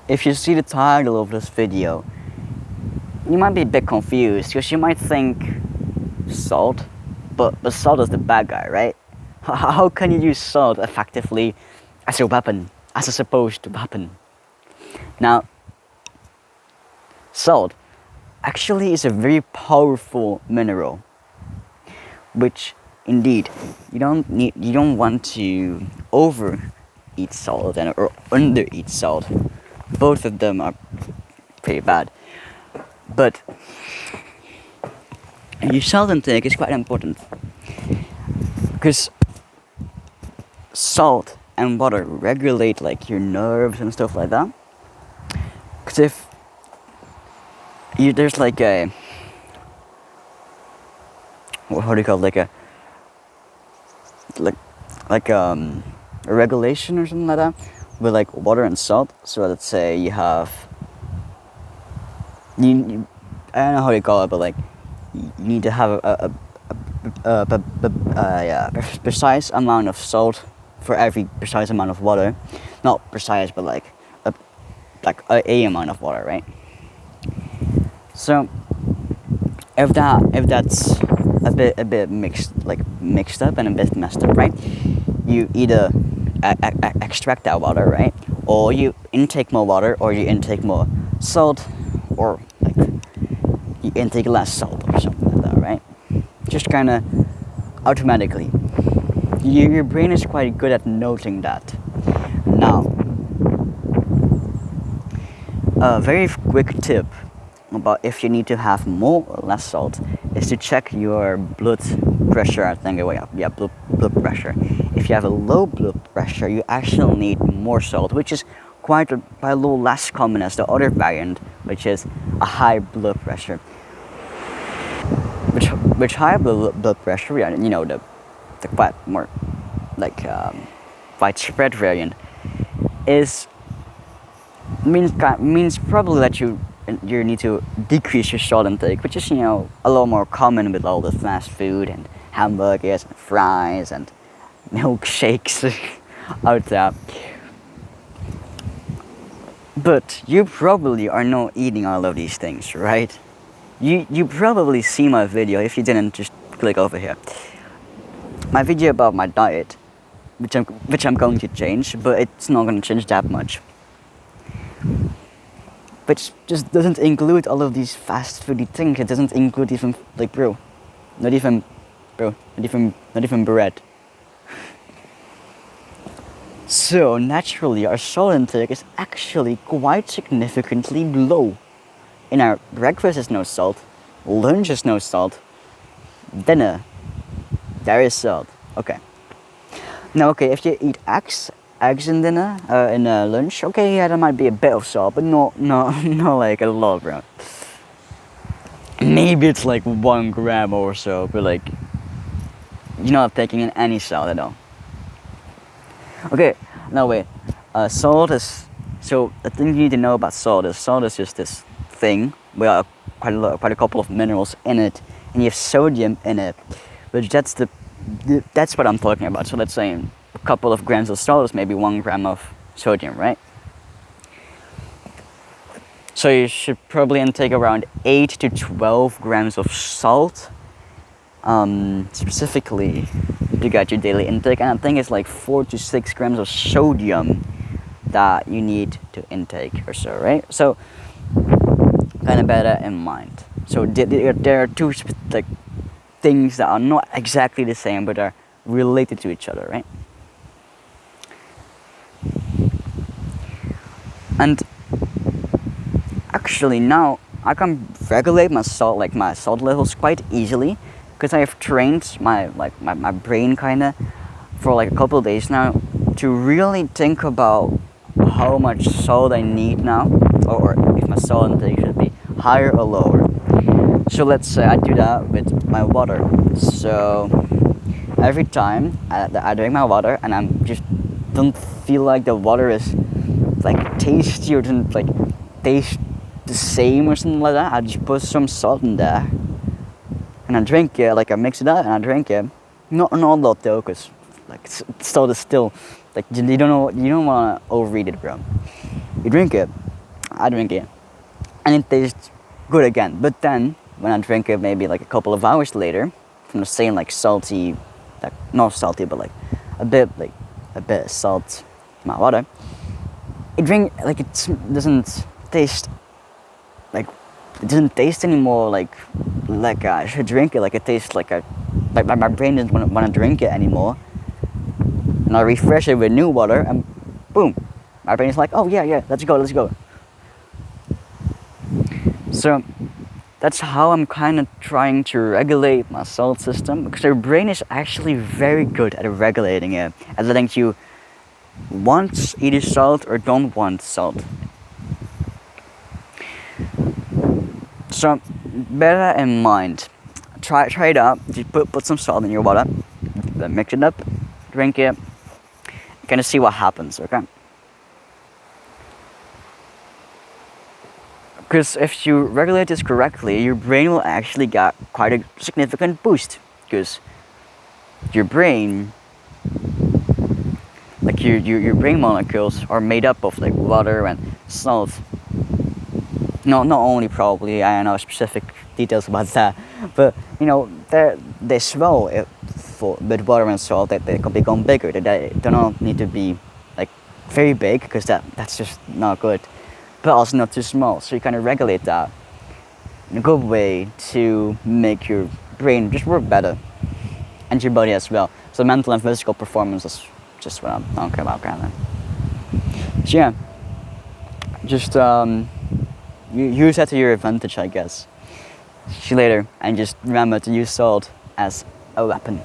if you see the title of this video, you might be a bit confused because you might think salt, but salt is the bad guy, right? How can you use salt effectively as a weapon, as a supposed weapon? Now, salt actually is a very powerful mineral, which indeed you don't want to overeat salt or undereat salt. Both of them are pretty bad, but your salt intake is quite important because salt and water regulate like your nerves and stuff like that. Because if there's like a, what do you call it, a regulation or something like that with like water and salt. So let's say you have you I don't know how you call it, but like you need to have a precise amount of salt for every precise amount of water. Not precise, but like a amount of water, right? So if that's a bit mixed up and a bit messed up, right? You either extract that water, right? Or you intake more water, or you intake more salt, or like you intake less salt or something like that, right? Just kind of automatically. Your brain is quite good at noting that. Now, a very quick tip about if you need to have more or less salt is to check your blood pressure. I think, yeah, blood pressure. If you have a low blood pressure, you actually need more salt, which is quite a little less common as the other variant, which is a high blood pressure. Which high blood pressure, yeah, you know, the quite more like widespread variant means probably that you need to decrease your salt intake, which is, you know, a lot more common with all the fast food and hamburgers and fries and milkshakes out there. But you probably are not eating all of these things, right? You probably see my video. If you didn't, just click over here. My video about my diet, which I'm going to change, but it's not going to change that much. Which just doesn't include all of these fast foody things. It doesn't include even like not even bread. So naturally, our salt intake is actually quite significantly low. In our breakfast is no salt, lunch is no salt, dinner there is salt. Okay. Now, okay, if you eat eggs in dinner, in lunch, okay, yeah, there might be a bit of salt, but not like a lot, bro. Maybe it's like 1 gram or so, but like you're not taking in any salt at all. Okay, now wait. Salt is, so the thing you need to know about salt is just this thing with quite a couple of minerals in it, and you have sodium in it, which that's what I'm talking about. So let's say a couple of grams of salt is maybe 1 gram of sodium, right? So you should probably intake around 8 to 12 grams of salt, specifically to get your daily intake, and I think it's like 4 to 6 grams of sodium that you need to intake or so, right? So kind of bear that in mind. So there are two like things that are not exactly the same, but are related to each other, right? And actually now I can regulate my salt levels quite easily, because I have trained my brain kinda for like a couple of days now to really think about how much salt I need now, or if my salt intake should be higher or lower. So let's say I do that with my water. So every time I drink my water and I just don't feel like the water is like tasty or doesn't like taste the same or something like that, I just put some salt in there and I drink it. Like I mix it up and I drink it. Not a lot though, because like salt is still like you don't want to overeat it, bro. You drink it I drink it, and it tastes good again. But then when I drink it, maybe like a couple of hours later, from the same like salty, like not salty, but a bit of salt in my water, it doesn't taste like it doesn't taste anymore like I should drink it. Like it tastes like my brain doesn't want to drink it anymore. And I refresh it with new water, and boom, my brain is like, oh yeah, let's go. So that's how I'm kind of trying to regulate my salt system, because your brain is actually very good at regulating it, at letting you want either salt or don't want salt. So bear that in mind. Try it out. Just put some salt in your water, then mix it up, drink it, kind of see what happens, okay? Because if you regulate this correctly, your brain will actually get quite a significant boost. Because your brain, like your brain molecules are made up of like water and salt. No, not only probably, I don't know specific details about that, but you know they swell with water and salt. That they can become bigger. They don't need to be like very big, because that's just not good, but also not too small. So you kind of regulate that in a good way to make your brain just work better, and your body as well. So mental and physical performance is just what I'm talking about, kind of. So yeah, just you use that to your advantage, I guess. See you later, and just remember to use salt as a weapon.